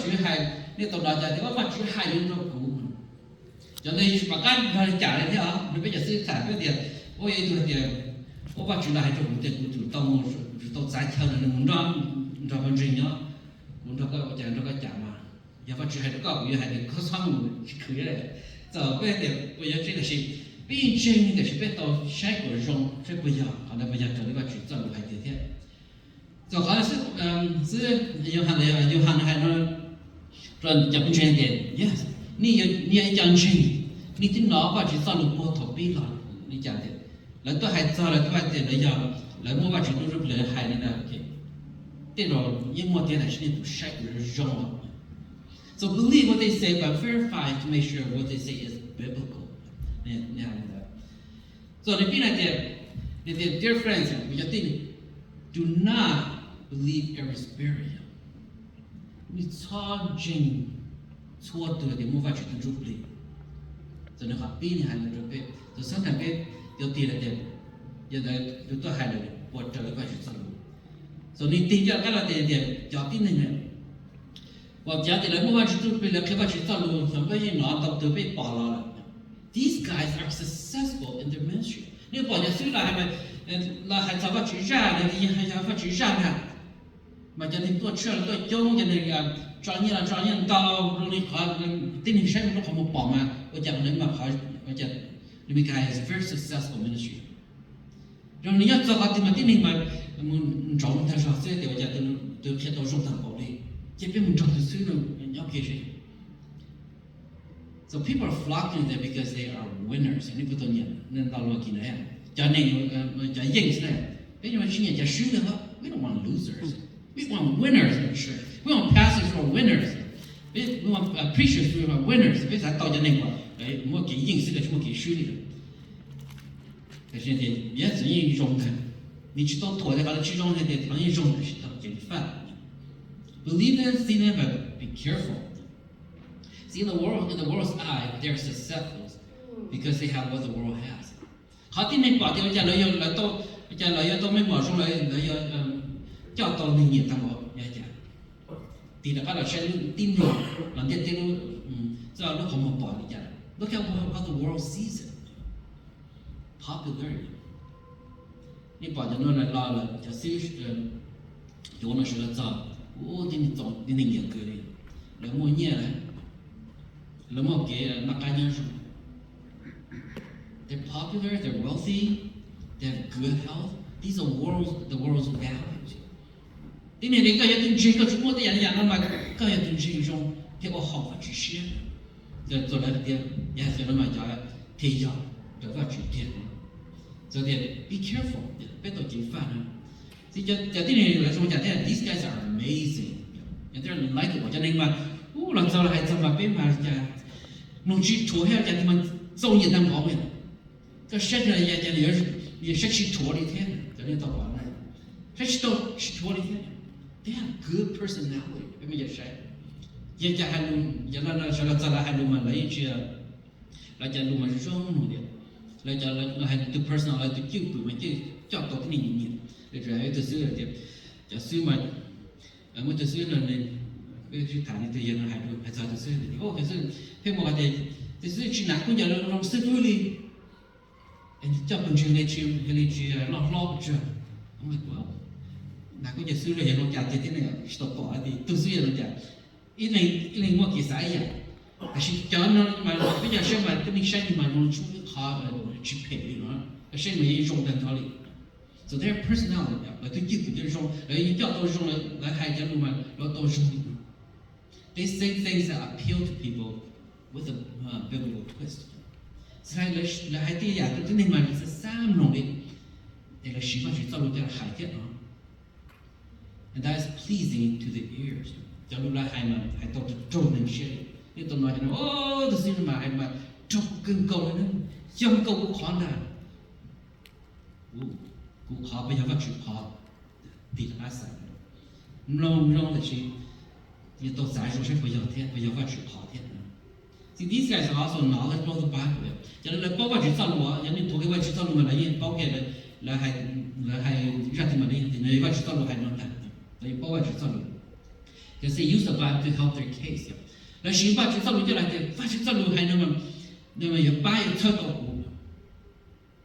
chữ hay nên tao nói thì có chữ hay những nó cũ cho nên bà can phải trả lại thế à mình bây giờซื้อขายcái tiền ôi tôi thì có chữ này trong tiền của tao giải theo là muốn ra vấn đề nhá muốn ra cái trả mà giờ chữ hay nó có cái hay có xong cứ vậy giờ bây giờ cái là gì bây giờ cái là bây tao sai của rong sai bây giờ còn là bây giờ cái chữ tao hay thế就好像是约翰还能说讲真的 ，yes， 你也讲真，你的脑瓜去找路波头背了，你讲的，那都还早了，都还得那样，那我把这都是不能害的呢，这种也没得那是你都晒就是扔了。So believe what they say, but verify to make sure what they say is biblical. 你看的。So 你变来的，dear friends， 我要对你 ，do not believe every spirit. 你超真错的的，没法去跟住不了。所以你话比你还能准备，就生产给要对了的，要都还了的，我这里块去走路。所以你定价干了的叫定的呢。我讲的了，没法去准备了，开发去走路，什么人拿到都被扒了。These guys are successful in their ministry. 你把人虽然还找法去染的，你还法去染他。mà cho nên tôi chưa tôi chống cho nên cho nên tao rồi họ tin hình sáng nó không một bỏ mà tôi chẳng nên mà họ chẳng vì cái is very successful ministry rồi nếu cho họ tin mà tin hình mà muốn trồng theo sao sẽ thì giờ tôi khi tôi trồng thằng bảo đi chỉ biết muốn trồng từ xưa rồi nhóc kia gì so people are flocking there because they are winners nên tôi nhận nên tao lo kỳ này cho nên cho yên thế này bây giờ mà chỉ nhận cho sướng nữa we don't want losers. We want winners in the church. We want pastors who are winners. We want preachers who are winners. 为啥到家那块？我给应试的，我给虚的。可是呢，也是一种的。你知道拖在把它集中在的，当一种的是到给饭。Believe them, see them, but be careful. See in the world's eye, they're successful because they have what the world has. 好的，那把掉家来到没马上来要叫到那年当我也讲，第二个了是顶了，人家顶了，这路好么保你讲 ，Look at how the world sees it, popularity. 你把这弄来拉了，就有那时候找，我给你找你那年个的，那么年了，那么给那干人说 ，they're popular, they're wealthy, they have good health. These are the world's values. 今年你个要对这个中国的人讲，那么个要对这种这个好法去写，这做来的也是那么叫提倡这个去点，所以 be careful， 别到进犯了。这叫对你来说讲，these guys are amazing， 有点人来我讲那个，老早了还怎么别嘛讲，弄去拖下讲他们造业当好的，这现在也讲也是去拖的天，这里到完了，这是到去拖的天。They have good personality. 因为也是，也家还弄，也那说了咱俩还弄嘛，来一句，来家弄嘛是双弄的，来家来还对 personal 来对就对嘛就叫到你你，来主要有的时候的，叫所以嘛，我的时候呢，去谈的对人还早的时候的，哦，可是黑毛的，就是去哪国家让师傅哩，叫本身来去老着，我们讲。哪个就收了也弄家这点那个，是到搞的，都是也弄家。一零我给啥呀？还是叫那嘛，比较什么，跟你山里嘛弄出好去配的嘛，山里面一种的道理。So their personality， 对基础就是说，一叫到种了，来海家路嘛，然后到种的。They say things that appeal to people with a biblical twist。所以来海底呀，都那嘛是三弄的，那个习惯去造路叫海底啊。And that is pleasing to the ears. 假如来还到这周能写，你懂吗？就哦，这是嘛还嘛，周更高了呢，想高不宽的，กูขอไปยังว่าจุดพอติดอาศัย弄的是，你都在说是不要天，不要ว่าจุดพอ天。See, these guys are also knowledge of the Bible. 假如来包括去造路啊，人家托给我去造路嘛，来包给来还让他们的，那ว่า去造路还能谈。包外去造路， They say use the Bible to help their case. Là xin ba chỉ sau lúc lại thì phát chỉ sau lúc hay nếu mà有ba有操作股，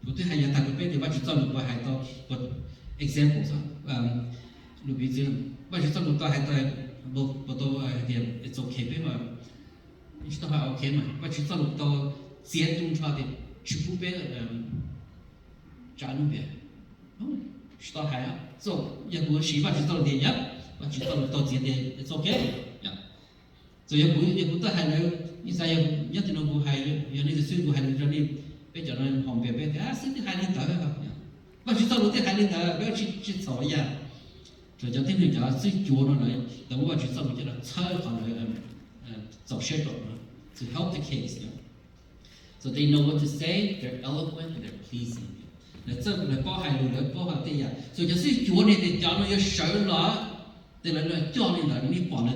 我对还有大个别的，我只找了我还到我 example 上，路边子，我只找了到还到不到点 it's okay 呗嘛，你知道还 OK 嘛？我只找了到接动车的去不别站路边，知道还啊，走也不是我只找了点呀，我只找了到接的 it's okay 呀，走也不到还能。như sao nhất thì nó cũng hay giờ này suy cũng hay cho nên bây giờ nó hỏng bề bề à xin thì hay lên tới không và chỉ sau đó thì hay lên tới bây giờ chỉ sỏi ya rồi cho thêm nữa cho suy chúa nó này等我只sau đó là chơi còn là dọc xe rồi to help the case so they know what to say they're eloquent and they're pleasing là rất là có hay luôn là có hay thế ya so cho suy chúa này thì cho nó sợ nó thì là cho nên là nó bỏ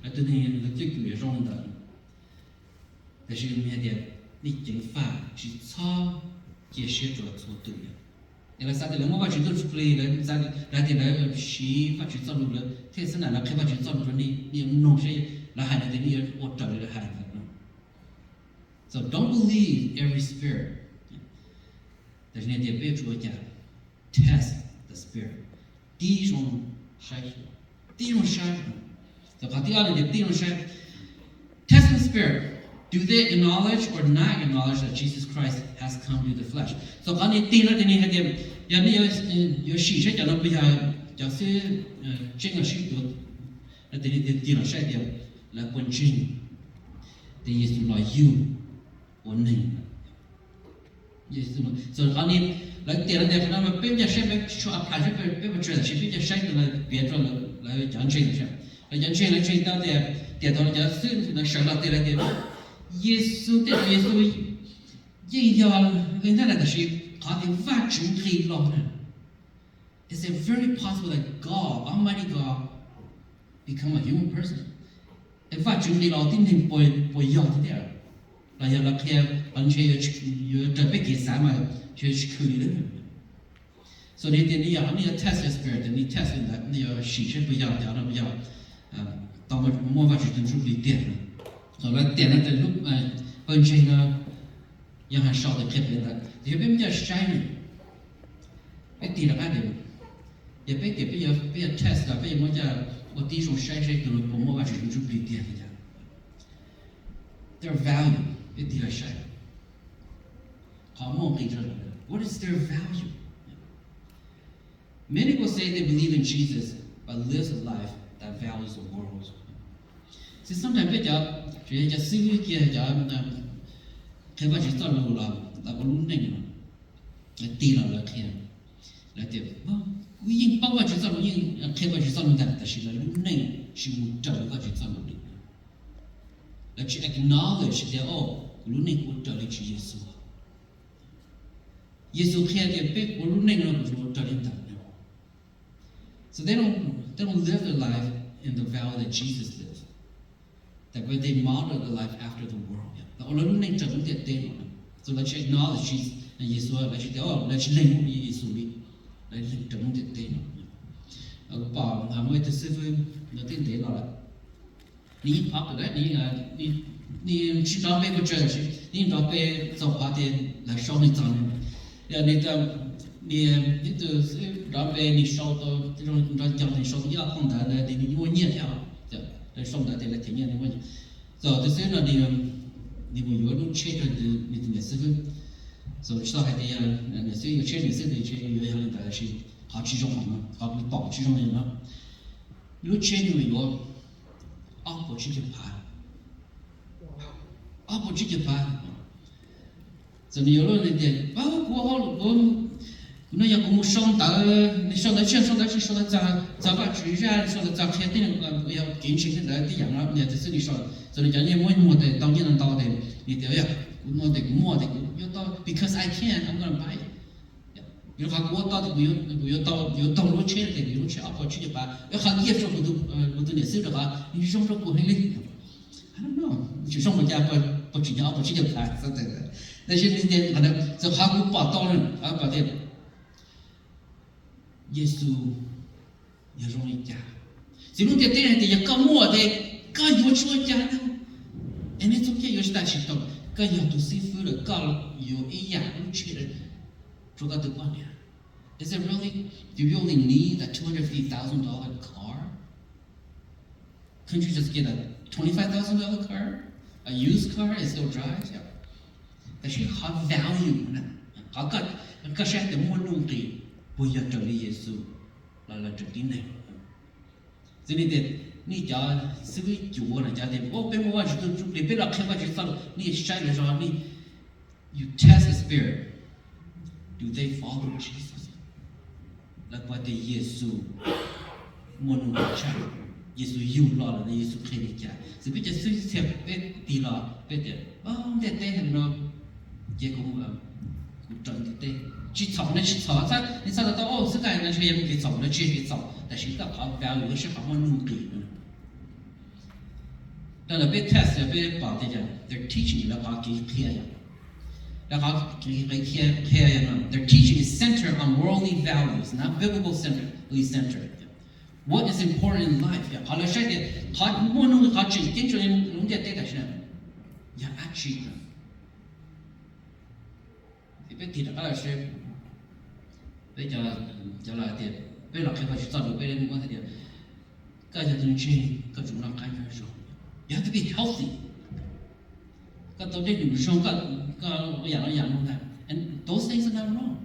là tự nhiên là cái kiểu rong đó但是面的你经法是操解释着错对的，因为啥的人我把去做出来了，啥的来的来是把去做路了，特是哪了开把去做路了，你弄些来害的你我找来了害的。So don't believe every spirit， 但是呢，得别说讲 test the spirit， 第一种筛选，第一种筛选，就把第二个第一种筛 test the spirit。Do they acknowledge or not acknowledge that Jesus Christ has come to the flesh? So quand你听了的你还得，要你有事实讲到不要，就是这个是多，那等你听了晒掉，来关心，的耶稣来用我能，耶稣嘛，所以quand你来听了的，那么别人晒别说啊，还是别不知道，是别人晒的来别着来讲这个事，来讲这个这到的，点到了讲是那上了的来的。耶稣的耶稣，应要跟他来的是他的完整黑老人。It's a very possible that God, Almighty God, become a human person. 完整黑老的人不要的点，那要那看，而且有特别给啥嘛，就是可以的。所以你要 test the spirit， 你 test 你要事实不要，讲了不要，到我没法去跟主理点了。所以点了的路本身呢，也很少的特别的，也别比较晒呢，别点了爱的，也别给别 test 了，别么叫我第一种晒可能不没法去跟主理点的，their value 别点了晒，好么给这了 ，what is their value？ Many will say they believe in Jesus, but lives a life that values the world. So sometimes 比较，就是叫社会界叫开发去做路了，那个路那个，来地了来看，来的，我因包括去做路，因开发去做路的，但是那路那是我找一个去做路的，来去 acknowledge 的哦，路那我找的是耶稣，耶稣看的别我路那个我找的的。So they don't live their life in the value that Jesus lives. That way they model the life after the world. The only thing that they do, so let's acknowledge Jesus and Jesus. Let's link Jesus. Let's link the that they know. Bảo người ta sư phụ nó tin thế nào là, ní học được đấy, ní chỉ nói về cái chuyện gì, ní nói về giáo hóa thì là sau này chẳng, giờ ní ta ní từ nói về ní sau đó, trong trong ní sau đó không đã là ní mua nhiều theo, rồi sau đó thì là thế này như vậy. Rồi tôi sẽ là ní mua nhiều lúc chơi rồi ní từ sư phụ, rồi sau này thì là sư phụ chơi ní sư phụ chơi nhiều hơn là sư họ chỉ trong mà họ bị bỏ chỉ trong này mà lúc chơi như vậy rồi ông bỏ chỉ chụp phá rồi nhiều lúc này thì của nó giờ cũng xong tới xong tới xong tới giờ bà chỉ ra xong tới giờ khi tiền là要kiến trình cái đấy thì dạng nó nhà thì xử lý xong rồi chẳng như mua thì tao như là tao thì thì tiểu mua thì yếu tao because I can I'm gonna buy it. 有哈国到的有到路车的路车啊，跑去就把要哈业说我都年收的话，你上着过很累，I don't know， 就上我家不只要不去就拍，是的。那些那些可能在哈国报道人啊，把这耶稣也容易讲，只弄点点的也搞么的，搞有说家呢，哎，你总结有些大行动，搞有都是付了，搞有一样路去的，做个得半年。Is it really? Do you really need a $250,000 car? Couldn't you just get a $25,000 car? A used car and still drive? Yeah. 但是好 value 呢，好个些的莫弄的，不要这里耶稣，来这里呢。这里的你家是个旧人家的，我被我就你别老看我就说你晒了说你 ，you test the spirit. Do they follow Jesus? 那把的耶稣莫弄的差，耶稣有了了，耶稣开的家，是比较随便别地了，别的哦，这很喏。结果真的对，去炒那去炒，你炒得到哦，这个人去也给炒，那去给炒，但是到好 value 是好努力的。但是被 test 被报的讲 ，they're teaching 了好给开呀，了好给开呀呢 ，their teaching is centered on worldly values, not biblical centered. What is important in life? 好了，现在好莫弄好整天就弄点对的是，要 achieve。别提了，二是别叫来的，别老开发去造就别人我的点，各家东西各种那感觉说，you have to be healthy。各到这种上各养弄的 ，and those things are not wrong。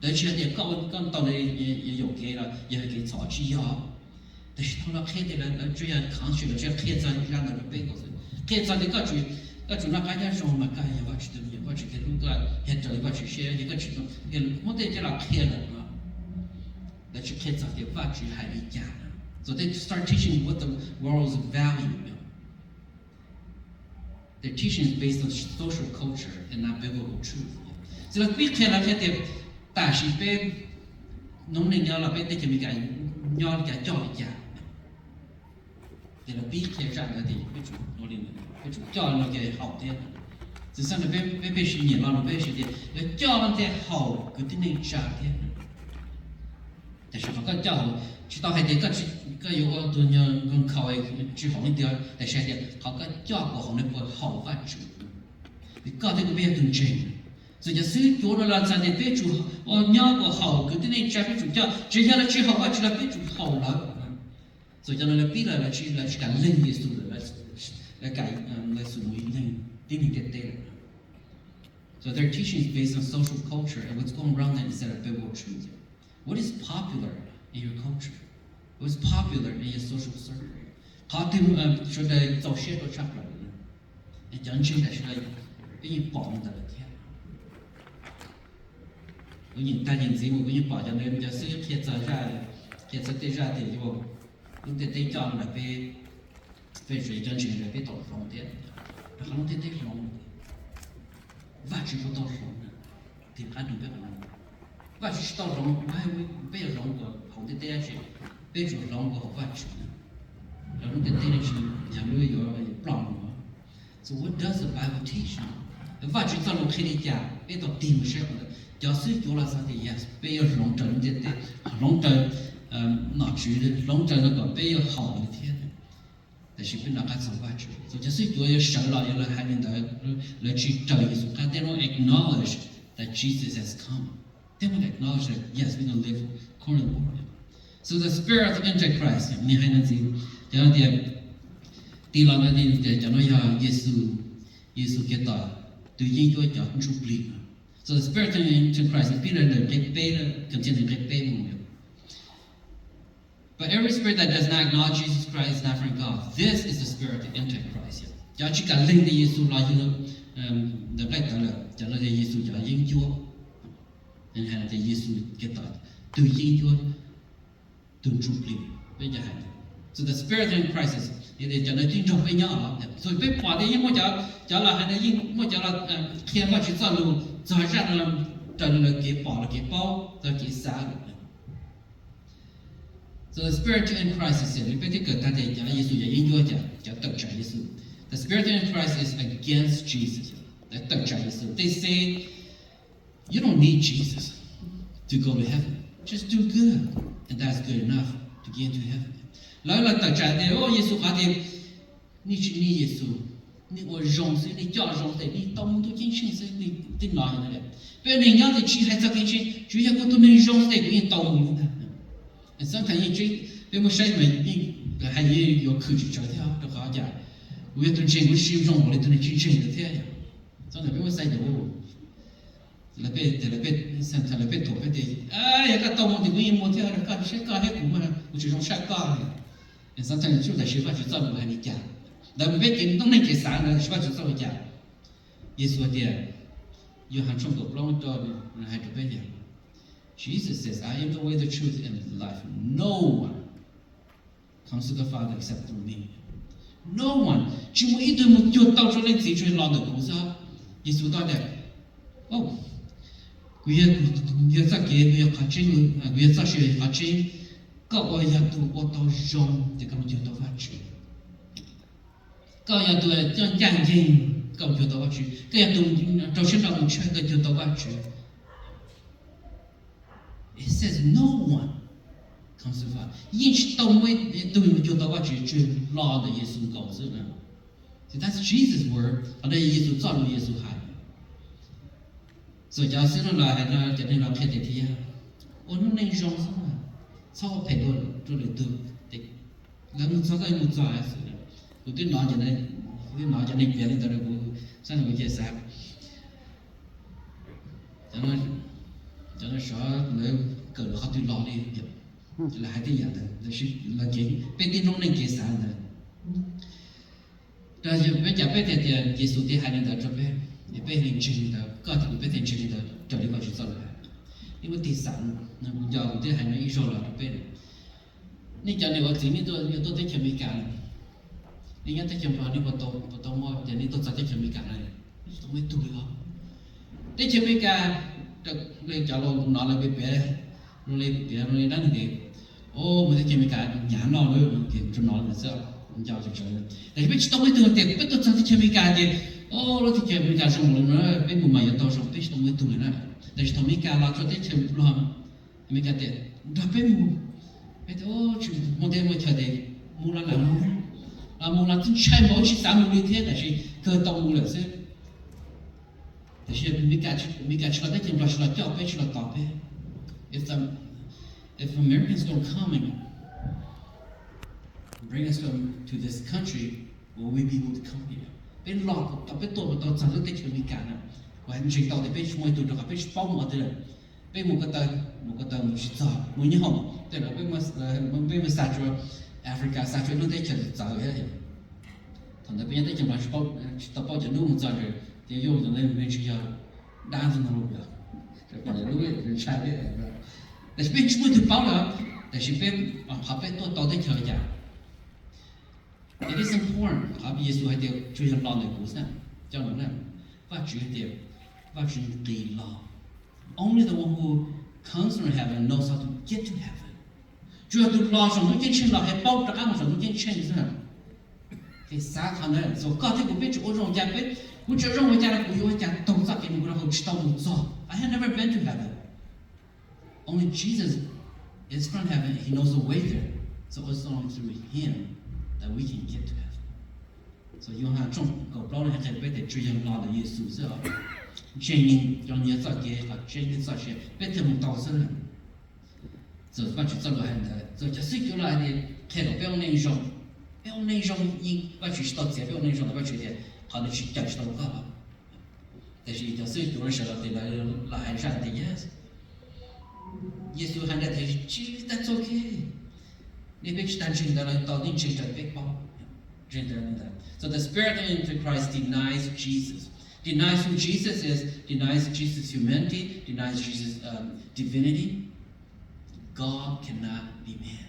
但是呢，各到了也有给了，也给炒起药，但是他那开的了，这样康学了，这样开咱让那个别个是，开咱的各种。ก็จุดนักการยาส่งมาการยาวัชตุนยาวัชตุลูกก็เห็นใจวัชตุเชียยังก็จุดเห็นมันได้จะหลักเขียนเลยนะแต่จุดเขียนจากเดี๋ยววัชตุหายไปจาน so they start teaching what the world's value their teaching is based on social culture and not biblical truth สำหรับพี่เขียนแล้วแค่เดี๋ยวแต่ชีเป็นน้องหนึ่งยาเราเป็นได้จะมีการย้อนการจ่อจานเดี๋ยวพี่เขียนจากนั้นที่ไม่จุดน้องหนึ่ง教那个好的，只是那别是年老了别是的，要教的好，个的那啥的。但是个教好，知道还得个有个多人跟考诶，最好一点，但是的，好个教不好那不好法子，你搞这个别更真。所以是做了咱的别主哦，鸟不好，个的那啥别主教，只要了最好话，只了别主好了。所以叫那比了去干冷耶稣的So their teaching is based on social culture and what's going around that instead of biblical truth. What is popular in your culture? What is popular in your social circle? 他对说的早些都差不了的，讲真的是给你保的了天。我引大引子，我给你保讲的，叫谁贴着啥的，贴着对啥的就，你得对讲了被。被水蒸气被倒上的，可能得上的，万只不倒上的，得看准备好了。万只倒上，我还会被上过，好的带去，被上过万只呢，然后得带去，像旅游不让嘛。So what does the Bible teach? 万只早上开的家，被到顶上的，假使做了啥的也，被要上真的，上真拿去的，上真那个被要好的天。但是不能干什么去，所以就是多有神了，有了还能来去找耶稣，但 they don't acknowledge that Jesus has come. They don't acknowledge that yes, we can live according to the word. So the spirit of Antichrist, 你还能记，这样的，第二个的讲到要耶稣给到对应该叫主力。So the spirit of Antichrist 必然的给背了，更加的给背蒙了。But every spirit that does not acknowledge Jesus Christ is not from God. This is the spirit of Antichrist. 要去讲灵的耶稣来就那来得了，讲那些耶稣叫应教，然后这耶稣给到对应教对主力，被讲。So the spirit of Antichrist is 也得讲那经常被讲了，所以被把的因为讲了还能因为讲了天发去造路，早上呢找了给包了给包，再给杀了。So the spirit of Antichrist is the spirit of Antichrist is against Jesus. They say you don't need Jesus to go to heaven. Just do good, and that's good enough to get into heaven. 来了到家的哦，耶稣话的，你是你耶稣，你我容是你叫容的，你到门都进去是你的哪样的？别人家的去还早进去，主要我都能容的，给人到门的。上看一句，别么谁们你还有口去找他，都好家，我也都见过使用我的都能去见的他呀，上头别么谁的我。là bé sang thằng là bé tổ bé thì ai cái tàu thì cũng mua theo cái sẽ có hết cũng mà cũng chỉ trong sát có này sang thằng chúng ta sẽ phát triển sau này đi chả là bé cái nó nên cái sáng là phát triển sau này chả Jesus thì yêu hàng trong cuộc long cho hai đứa bé nhỉ Jesus says I am the way the truth and the life no one comes to the Father except through me no one chỉ một ít một chút tao cho nên chỉ chuyện lo được cũng sao Jesus nói đấy oh quý gia kế quý phát triển quý gia sẽ phát triển các quý gia tu ô tô rong thì các quý gia tu phát triển các gia tu trong gia đình các quý gia tu phát triển các gia tu trong sinh hoạt chung các gia tu phát triển it says no one comes to Father 因此都没都有就到发triển去拉的耶稣告诉呢 so that's Jesus' word 而且耶稣造了耶稣海所以假设那来那就那老开的天，我那那种什么，超配多做的多的，那么这个又做还是的，我对哪家呢？对哪家呢？别人在那个上头介绍，咱们说那个好对老的，就来的样的，那是那给别的弄那介绍的，但是别家别的耶稣的还能在这边。也被人知道，个体被人知道，这里个是做了。因为第三，那要的还能一说了，被人。你讲那个经历都在前面干了，你看在前面你不懂么？人家都在前面干了，你都没读了。在前面干，这那假如拿了别，弄那的，哦，我在前面干，年老了给就拿了这，你叫就这样。但是别都没读的，别都在前面干的。哦，我听见人家说了，别不买要到上，别是都没懂的，但是他们干了做的全部了，没干的，他别木，别哦，就没得没跳的，木了两木，啊木了真拆毛去三木的天，但是可到木了是，但是没干去了，那天不是了掉背去了倒背，if Americans don't come and bring us to this country, will we be able to come here? เป็นหลอกกับเป็นตัวตอนเด็กที่มีการนะว่ามันจริงตอนเด็กเป็นช่วยตัวเราเป็นป้องมาเถอะเป็นมุกตามุชิตามุนี่ห้องแต่เราเป็นมาซาจูแอฟริกาซาจูนั่นได้เฉยจ่ายเลยตอนนั้นเป็นยังได้จังหวะป้องต่อป้องจะนุ่มจ่ายเลยเดี๋ยวโยมตอนนั้นเป็นชื่อยาด้านสนรูปเลยแต่ก่อนรู้ว่าเป็นชายเลยแต่เป็นช่วยตัวป้องแล้วแต่เป็นพาเป็นตัวตอนเด็กเฉยจ่ายIt is important. 好比耶稣还得就像老的故事，讲了呢，把主的，把主给了。Only the one who comes from heaven knows how to get to heaven. 主要都老上都进去了，还包着俺上都进去是吧？给啥他呢？说刚才我被我让家被，我只让我家的朋友家都咋给你然后知道我做。I have never been to heaven. Only Jesus is from heaven. He knows the way there. So it's only through Him.that we can get to heaven. So 用下中个老人还别得追求老的耶稣是吧？建议让你做给和建议做些，别他们到时了。这把去做个很的，这就是叫来的，开个不要内容，不要内容，你把去到这不要内容，把去的，好的去讲去到个。但是就是有人说了，对来还是的耶稣，耶稣还在他其实that's okay。你别去担心的了，到底真的别包，真的的。So the spirit of Antichrist denies Jesus, denies who Jesus is, denies Jesus' humanity, denies Jesus' divinity. God cannot be man.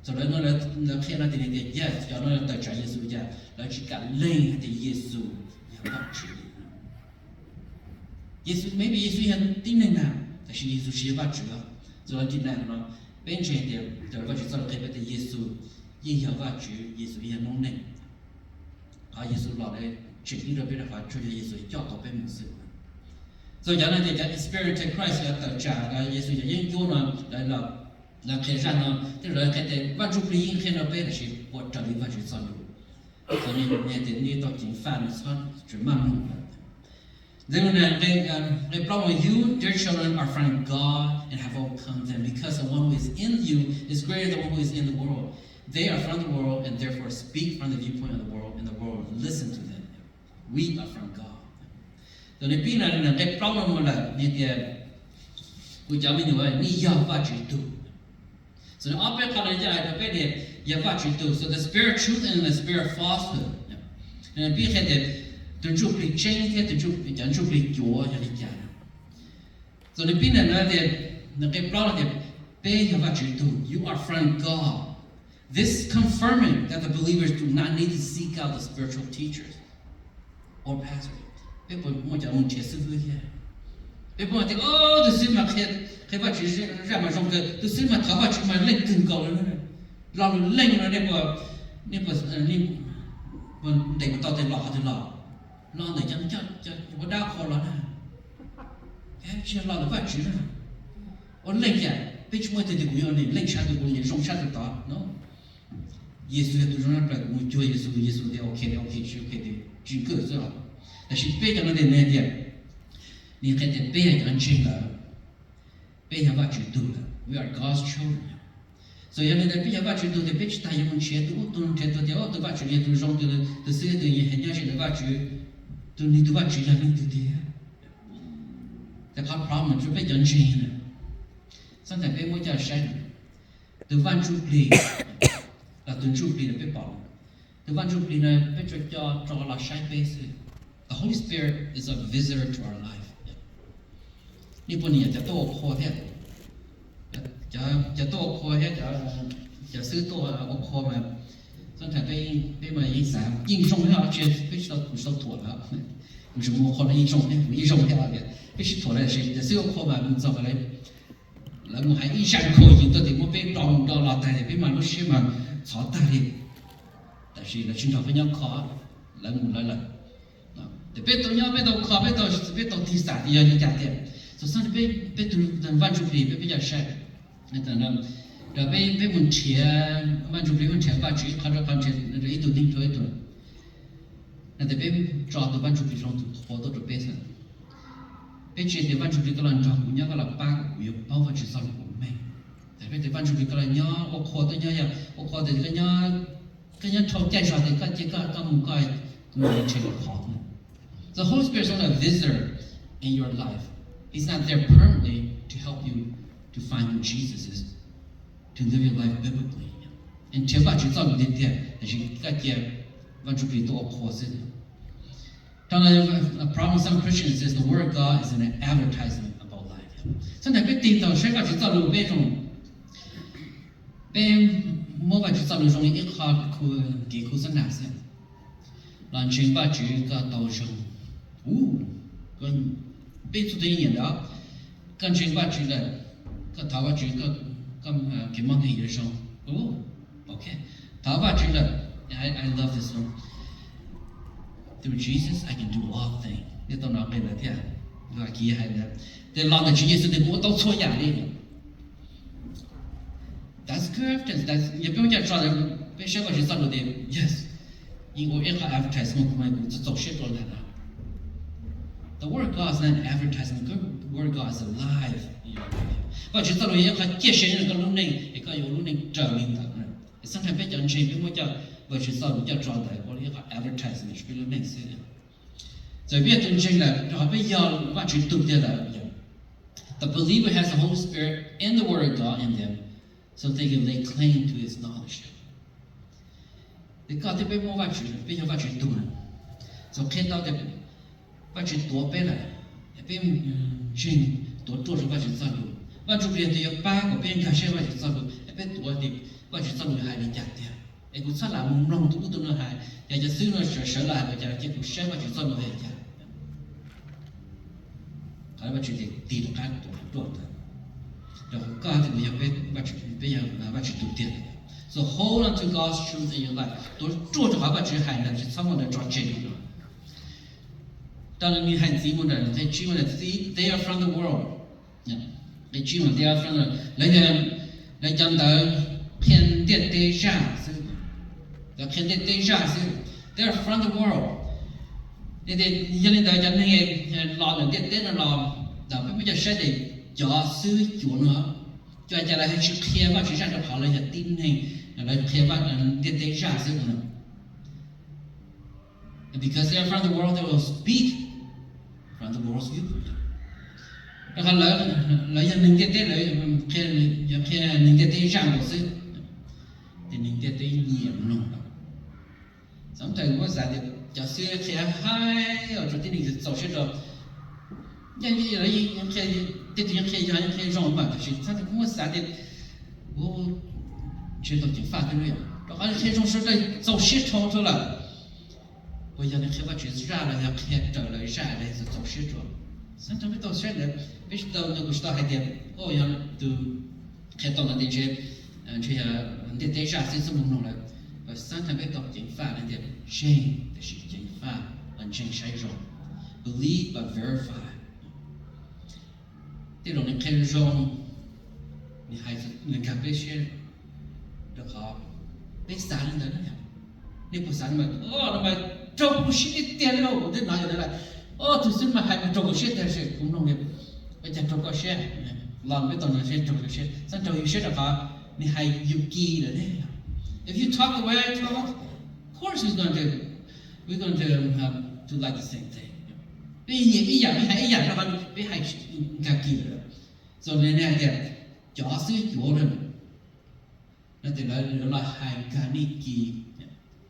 So 那骗了的yes，要那得讲耶稣讲，来去讲灵的耶稣要保持。耶稣 maybe 耶稣也定能啊，但是耶稣是保持了，做了定能了。变成的，就把去做了特别的耶稣，影响法主耶稣也弄呢，啊耶稣老来决定了别的话，主耶稣教导别模式。所以讲呢，这讲 Spirit of Christ 要到家，那耶稣就研究呢来了，那开山呢，这人开的万主不应开那白的是我这里万主造路，所以你到进饭的穿只慢路。Then the problem with you, dear children, are from God and have overcome them, because the one who is in you is greater than the one who is in the world. They are from the world and therefore speak from the viewpoint of the world, and the world listen to them. We are from God. So the problem with the So the So the spirit of truth and the spirit of falsehood. And the từ chụp lịch trên thế từ chụp lịch chúa cho lịch chả rồi đến bên này là cái problem là bây giờ và chữ you are from God. This confirming that the believers do not need to seek out the spiritual teachers or pastors. Bây giờ muốn chọn một chế sư vui thế. Bây giờ thì tôi xin mà khi và chữ ra mà trong cái tôi xin mà tháo và chữ mà lên từng cầu nữa này, làm lên nó để mà để mà tao tiền lọ thì lọ. Lo để cho có đau khổ lắm nè, cái chuyện lo là vất chứ nè, ôn lên kìa, biết chúng tôi thì cũng như này lên sát thì cũng như rong sát thì đó, nó, Giêsu thì tôi nói là cũng chúa Giêsu thì ok thì chuyện cơ rồi, là chỉ biết cho nó đến này thì, nên cái thì biết cho anh chị là, biết cho vất chứ là, we are God's children. So giờ này bây giờ vất chứ thì biết ta dùng chế tôi thì vất chứ thì tôi rong tôi sẽ tôi như hiện giờ vất chứ tôi need to watch it having to do. The problem is we don't change. Sometimes we want to shine. The one true play, là tuần true play là biết bảo. The one true play là biết cho là shine base. The Holy Spirit is a visitor to our life. Nếu bọn nàyจะโตคอแท้จะโตคอแท้จะซื้อโตเอาคอมา Sometimes they mà ý sáng in trong cái họ chơi biết sao thua là mình dùng một con in trong cái là biết thua là gì để siêu khó mà mình sao cái là một hai ý sáng khó gì tôi thì một biết đòn đòn là tại biết mà nó sẽ mà khó ta đi tại vì là chúng ta phải nhớ khó là một là để biết tôi nhớ biết tôi khó biết tôi thì sao thì như thế nào so sao biết tôi văn chụp đi biết bây giờ sai nên là rồi bây mình chia mà chụp mình chia ba chữ khai ra con chia rồi ít đinh thôi thôi nên để bây cho tụi bạn chụp trong tụi họ tụi bây giờ bây chia tụi bạn chụp cái lần trong cũng nhớ cái là ba cũng yêu bao vật chữ sau của mình để bây tụi bạn chụp cái là nhớ ô khó tôi nhớ ya ô khó thì cái nhớ trongใจsao thì cái chỉ cái một cái mình chơi khó The Holy Spirit is not a visitor in your life. He's not there permanently to help you to find who Jesus is. To live your life biblically. And to what you thought you did there, as you got there, what you be to oppose it. A problem with some Christians is the Word of God is an advertisement about life. Sometimes we think that what you thought you did, more what you thought you did, it hard to get close and answer. Lan chinh ba chữ cả tàu sông, còn bây giờ thì hiện đó, con chinh ba chữ là cả thảo ba chữ cả cái món gì đấy sông, okay, thảo ba chữ là I love this one. Through Jesus, I can do all things. Nếu tôi nói cái là thế, và kia hay là, để làm được chuyện gì thì cũng tao xóa nhà đi. That's correct. That's you don't get trouble. Bây giờ có chuyện sao rồi thì yes. In or advertisement của mình cũng shit all that. The word of God is not an advertisement. The word of God is alive in your life. Và chúng ta nói cái chia sẻ những cái lúc này, cái lúc này trở nên thật. Sometimes bây giờ chuyện bây giờ và chúng ta nói cho tròn đấy, có những cái advertisement cái lúc này sẽ. Rồi bây giờ tôi nói là rồi bây giờ và chúng tôi biết là the believer has the Holy Spirit and the word of God in them, so they can lay claim to His knowledge. Thì có thể bây giờ phát triển tu này, rồi khi đó thì phát triển tổ bé lại, bây chuyện tổ rồi phát triển sao được, phát triển liền thì ba của bên cả sẽ phát triển sao được, bây tổ thì phát triển sao được hai đến chặt tiền, em cũng sát là mông lông tụi nó hai, giờจะซื้อnó sửa lại bây giờ chỉ cũng sẽ phát triển sao được hết chặt, cái phát triển thì tùy thuộc cái tổ rồi có thì bây giờ phát triển tu tiền. So hold on to God's truth in your life. Tôi做着好把这海呢，是怎么的抓真理了？当然，你看姊妹的，在姊妹的 they are from the world. 你姊妹 they are from the 来的来讲到偏见对象是，叫偏见对象是 ，they're from the world。你的原来在讲那个老人的那老，那不叫谁的教书教呢？就叫来去偏吧，去上着跑了一下顶呢，来偏吧，对象是呢。Because they're from the world, they will speak from the world's viewpoint. 然后来人家对来偏人家对象都是，人家对严弄了。Sometimes 我啥的，就是偏嗨，或者这里是早些着，人家人偏这地方偏让嘛，就是他我啥的，我觉得就发生了呀。然后偏让说的早些超出了。我要你开发去啥了？要开找了啥了？是早些着。Sometimes 到现在，没知道那个时候还得，哦，要都开到了那些，这些对啥是怎么弄了？Sometimes 到警法那点，shame 的是警法，证谁说 ？Believe but verify。这种人开始说，你孩子人家被些的好，被杀人的那样，你不杀那么哦那么。照顾些的点了，我的哪有的来？哦，就是嘛，还不照顾些的是共同的，而且照顾些，老没到那些照顾些，咱照顾些的话，你还有记了呢。If you talk the way I talk, of course we're going to do like the same thing. 一样，你还一样的话，你还应该记了。所以呢，的假设有人，那得来还干你记。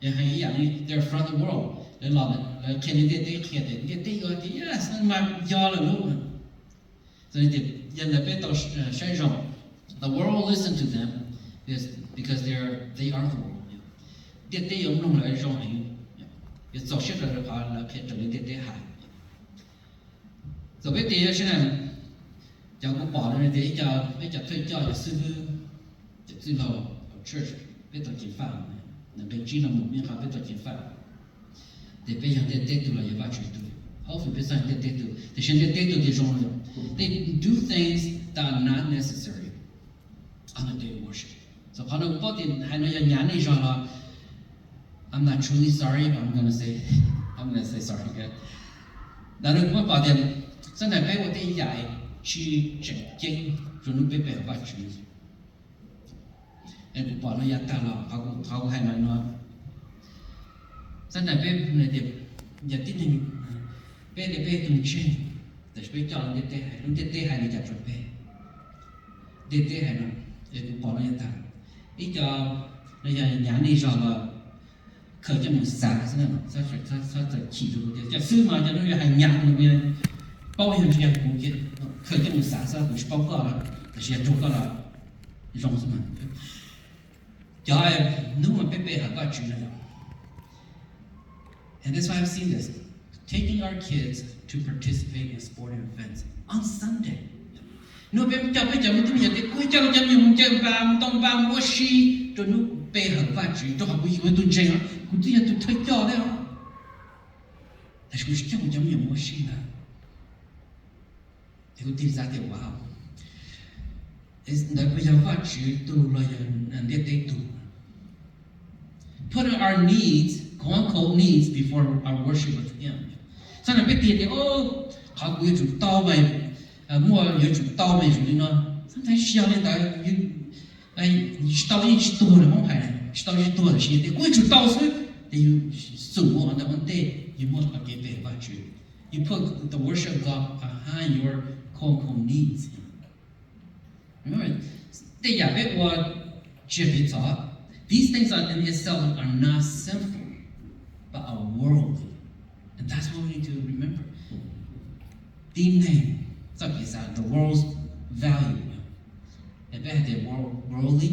也还一样的 ，they're from the world， 来老的来看你的个的 ，yes， 那么教了路，所以的人来别到山上 ，the world will listen to them because they are the world， 的有弄来让人，也早些的话来看这里的海，所以的现在讲个保人的一家推教也师傅，就最后church别到进饭。能被知道我们还被做进饭，得被人家带动了也把去做，好非被上人家带动，但是人家带动的种人 ，they do things that are not necessary on a day of worship。所以可能到底还能要年龄上了 ，I'm not truly sorry, but I'm gonna say sorry again。那如果把点真的被我的爷去整经，就能被白去。กูปอนยาตาเราเขาให้มันว่าสันแต่เป็นในเด็กอย่าติดหนึ่งเป็นเด็กเป็นตุนเช่แต่เป็นจอลเด็กเตะให้ลุงเด็กเตะให้ในจัดจุดเป็นเด็กเตะให้เราเด็กกูปอนยาตาอีจอในอย่างนี้จอเราเคยจะมึงสาใช่ไหมเขาจะขี่ดูเด็กจะซื้อมาจะต้องให้ยางมันเป็นเป้าอย่างที่กูคิดเคยจะมึงสาซะกูเป้าก็แล้วแต่เสียจุกก็แล้วยงสมันno one and that's why I've seen this. Taking our kids to participate in sporting events on Sunday. No, but jump don't bam what she don't pay her budget. Don't have we do jail. Could you to take your there? That's what she what she now. They could do that. Wow. Is that we have budget to and yet they do. Putting our needs, quote-unquote needs, before our worship with Him. Sometimes we think, oh, how we to do it, more you to do it, you know. Sometimes she only that you do the whole time. She do the she. They go to do so. You so on the one day you must not get paid about you. You put the worship of God behind your quote-unquote needs. Remember, they are bit what Jimmy taught. These things in itself are not sinful, but are worldly. And that's what we need to remember. The world's value. If they are worldly,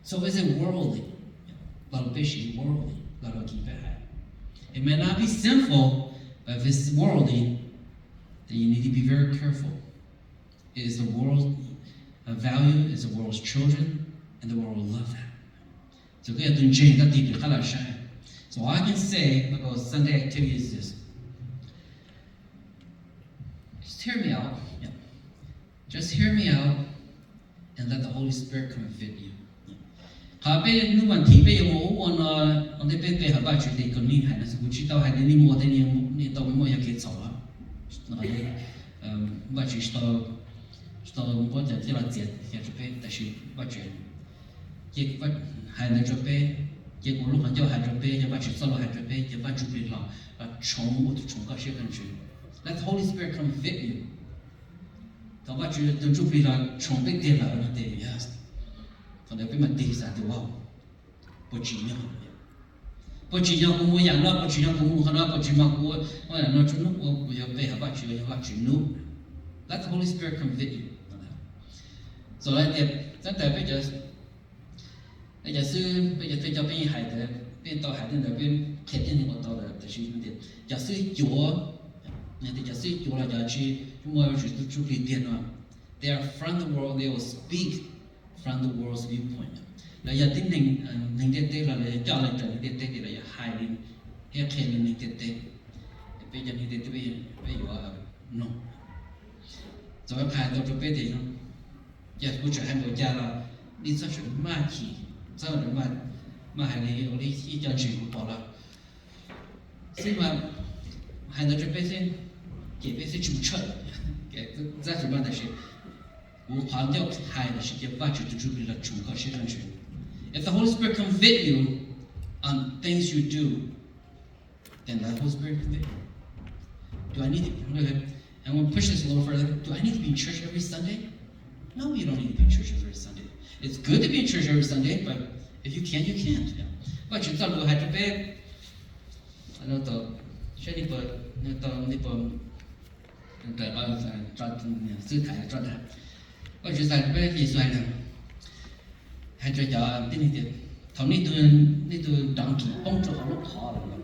so is it worldly? Worldly. It may not be sinful, but if it's worldly, then you need to be very careful. It is the world's value, is the world's children, and the world will love that. So cái tuần trên các tìm được khá là sai. So I can say about Sunday activities is this. Just hear me out. Yeah. Just hear me out and let the Holy Spirit convict you. Họ bây nu mình thì bây giờ mua on the bây họ bảo chuyện thì còn nín hay là cũng chỉ tao hay là nín mua thì nín tao mua cái sổ á. Nó bảo chuyện tao mua chỉ là tiền thì cho bây tại vì bảo chuyện cái bảo hay là cho bây cái của lúc hắn cho hay cho bây giờ bảo chuyện sau hay cho bây giờ bảo chuyện bây là chống một cái sự cần chuyện. Let the Holy Spirit convict you. Tao bảo chuyện từ chút bây là chống bây tiền là nó tiền yes. Còn nếu mà đi ra thì wow, bố trí nhau cũng muốn dạng nó, bố trí nhau cũng muốn nó, bố trí nhau cũng muốn nó chút lúc bây giờ về học chuyện nút. Let the Holy Spirit convict you. Rồi lại tiếp, rất là bây giờ tôi cho bên hải de, bên tàu hải de là bên khét trên những tàu là để sử dụng điện. Giả sử chúa, này thì giả sử chúa là giả sử chúng tôi sử dụng chút tiền mà. They are from the world, they will speak from the world's viewpoint. Là giờ tính hình tê là cho lại trở nên tê thì là giờ hai lên, hết khen lên hình tê. Bây giờ hình tê bây giờ no. Rồi hai đầu cho bây giờ giờ cũng trở thành một gia là đi xuất chuyển ma chỉ, sau đó mà hai này ở đây chỉ cho chuyện của bỏ là. Xin mà hai đầu cho bây giờ chỉ bây giờ chủ trận, cái giá trị ban đầu là我强调海的世界发展的主力了主靠实上去。If the Holy Spirit convict you on things you do, then let the Holy Spirit convict you. Do I need to? And we'll push this a little further. Do I need to be in church every Sunday? No, you don't need to be in church every Sunday. It's good to be in church every Sunday, but if you can't, you can't. But you thought we had to pay. I know the shady, but the có chuyện gì bây giờ xoay nè hay cho giờ tin thì thằng này tôi đặng kỹ bông cho họ lúc họ rồi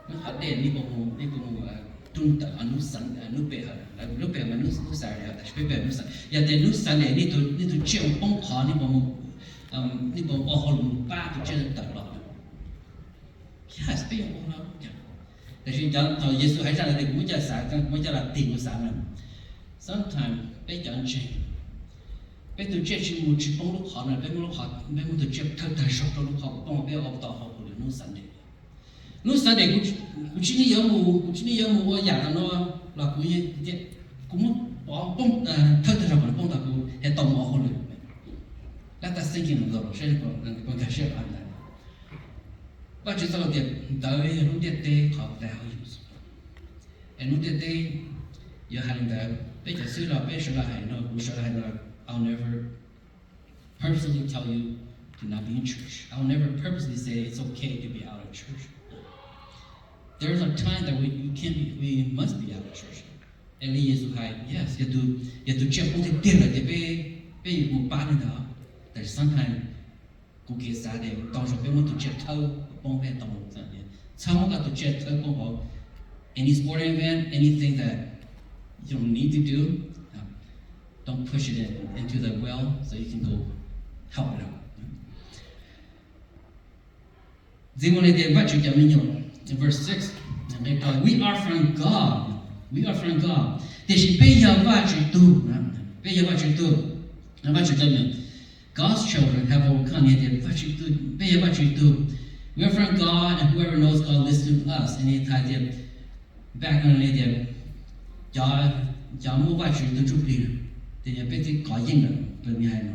nó họ để đi bông trung tâm anh nút sẵn nút bể hả nút bể mà nút sài rồi tại bể nút sẵn giờ để nút sẵn này đi tôi chịu bông họ đi bông họ luôn ba tôi chơi tập lọ yes bây giờ bông nó tại vì giờ thằng Giêsu hãy ra là cũng cho sài cũng cho là tiền của sài này sometimes bây giờ chị bây giờ chị chỉ muốn chỉ bông lúc họ này bây giờ lúc họ bây giờ chị thật sốc cho lúc họ bông bây giờ ông tao họ cũng nút sẵn đấy cũng chỉ như mù ở nhà nó là cũng bỏ bông thật rồi bông là cũng hệ tàu mỏ họ luôn let us thinking of the con cái share anh này và chỉ sau đó tới lúc tê họ đào and lúc tê giờ hành đạo bây giờ xưa là bây giờ là hành nó cũng sẽ hành là I'll never purposely tell you to not be in church. I'll never purposely say it's okay to be out of church. There's a time that we must be out of church. And Lý Giêsu hay yes, giờ tôi chịu không thể tiền là để bây giờ một ba nữa that sometimes cũng kia xa để tao rồi bây giờ tôi chịu thâu bông về tao một giờ này sau một cái tôi chịu thâu bông họ any sporting event anything that you don't need to do, don't push it into the well so you can go help it out. In verse 6, we are from God. We are from God. God's children have overcome. We are from God, and whoever knows God listens to us. And back on the giờ mua vài chuyện từ chụp liền thì giờ bây giờ có yên rồi bởi vì hay nó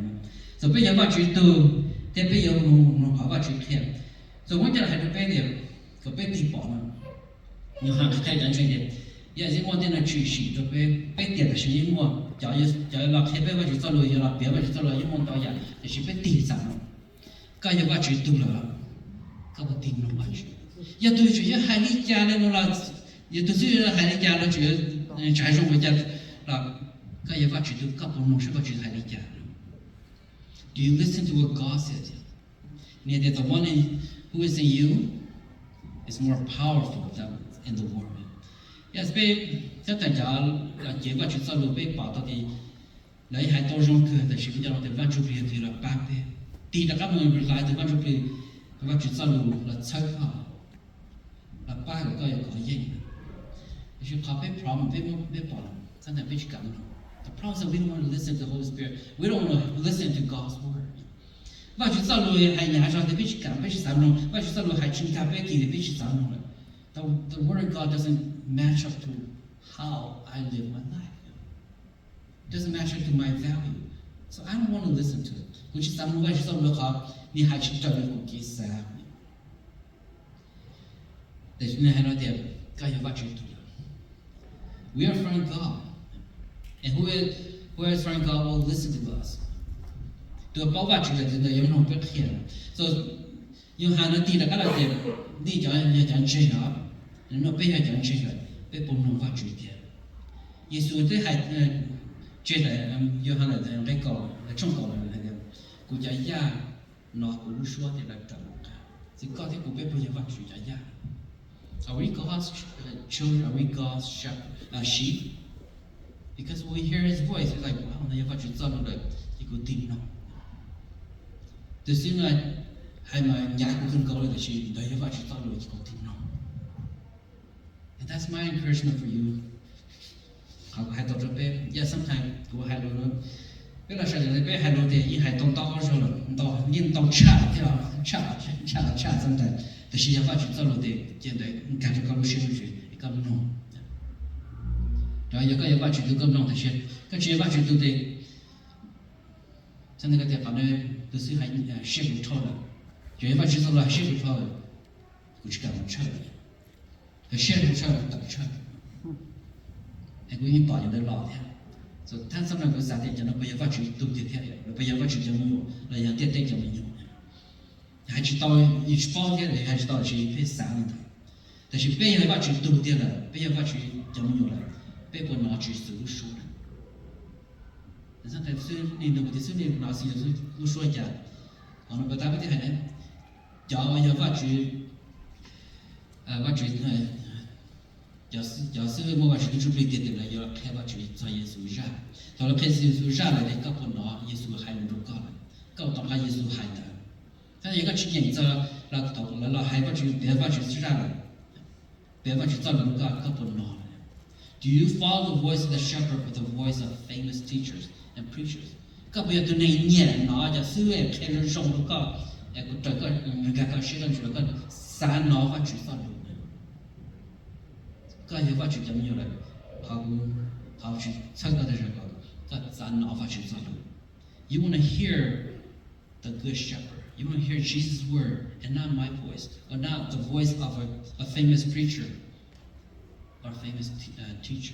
rồi bây giờ vài chuyện từ thì bây giờ nó hỏi vài chuyện thêm rồi muốn cho là hay được bây giờ có bây giờ bỏ mà nhiều hàng khai dẫn chuyện gì giờ chỉ muốn tên là truy sĩ rồi bây giờ là sự yên mua giờ là khi bây giờ cho lôi giờ là bây giờ cho lôi yên mua tao giờ thì chỉ bây tiền sản cái giờ vài chuyện từ là các bạn tin nó vài chuyện giờ tôi chỉ hai lý cha nên nó là giờ tôi chỉ là hai lý cha nó chỉ trái trong với chân là cái gì phát triển được các bộ sẽ phát triển hay đi chả. Do you listen to what God says? Near that the one who is in you is more powerful than in the world. Yes, bây chắc chắn là chỉ phát triển sau lúc bây bảo thì lấy hai tổ trong cửa thì chỉ biết là phát triển thì là ba bé đi đã các người lại từ quan trọng là chuyện sao là chơi họ là ba của coi có gì chứ có cái problem với bỏ sometimes we come the problem is that we don't want to listen to the Holy Spirit we don't want to listen to God's word và chuyện sao hay nhà cho thì biết cảm biết sao nó và chuyện sao hay chính ta biết thì biết sao nó the word of God doesn't match up to how I live my life it doesn't match up to my value so I don't want to listen to it which is something why so look up你还去找人过去噻但是呢还那点该要把这读了 we are from God and who is from God will listen to us ตัว保把这个真的有那种不偏 so 有还能地的个那点你讲这样人家背下讲这个被不能发觉的耶稣对还觉得有还能在搞中国人那个国家呀nó cũng说thì là trật thì có thể cũng biết bây giờ phát triển ra ya are we God's children are we God's sheep because when we hear His voice it's like wow nó phát triển ra rồi thì cũng tin nó từ xưa này hay mà nhà cũng không có được gì đấy phát triển ra rồi thì cũng tin nó and that's my encouragement for you học hai tổ chức bé yeah sometimes của hai đứa biết là sao thì bé hai đứa thì hai tông tao rồi là tao nhìn tao chả theo chả sometimes thì khi phát triển ra rồi thì hiện tại cảm giác có sự gì có nó rồi giờ cái phát triển từ công năng thì cái chuyện phát triển từ thì cho nên cái việc này từ xưa hay sẽ bị thua rồi chuyện phát triển ra là sẽ bị thua rồi cũng chỉ cần một chơi cái sẽ bị thua tập chơi anh cũng nhìn bảo những cái lọ thế so 他上面个啥的讲了不要发去都得贴的不要发去讲没有那样点点讲没有还知道一去包贴的还知道是配啥的但是别要发去都得了别要发去讲没有了别不拿去手说了但是但是你那个的是你拿去就是我说一下我们不打不的还呢要发去发去假设我把这个准备点的了，要开把这做耶稣让，到了开始耶稣让来的，搞不拿耶稣还能做搞了，搞当下耶稣还的，但是一个去年做那到了还把这别把这让了，别把这做能搞不拿了。Do you follow the voice of the shepherd or the voice of famous teachers and preachers？ 搞不要对那一年拿着手哎开始上了搞，哎个这个个学生说个三拿把这做了。个也发去讲有了，好去参加的这个，个咱哪发去做了 ？You want to hear the good shepherd. You want to hear Jesus' word and not my voice, or not the voice of a famous preacher or famous teacher.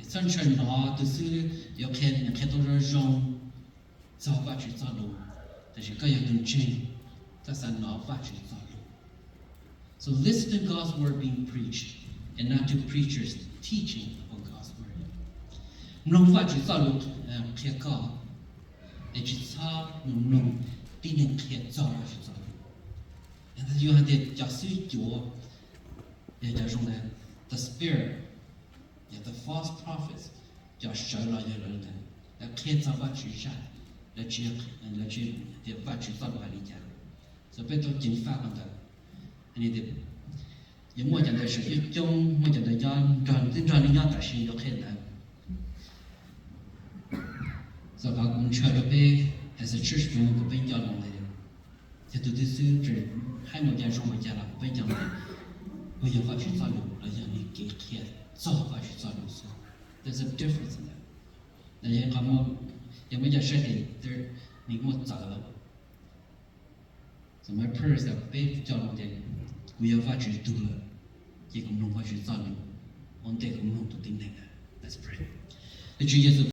真正拿就是要看到这种早发去做了，但是个要认真，这是哪发去做了。So listen to God's word being preached.And not to preachers teaching about God's word. 农法去造路，开高，而去操农，地能开造了去造路。然后有很多叫水脚，也叫什么 ？The spirit， 也 the false prophets， 叫少了有人的，来开造法去啥，来去的法去造路还理解，所以别都进法了的，你的。因为讲的是一种，我讲的讲真正的讲的是要看的，所以讲车了呗，还是吃中个本讲弄的，这都得是这还没讲说没讲了，本讲的，不要发去造路，而让你给钱，早发去造路说 ，there's a difference in that。那也他们也没讲说的，这你给我找了，什么 purse 的被叫弄的。不要发去读了，结果弄发去造了，我得共同都定那个。Let's pray。主耶稣。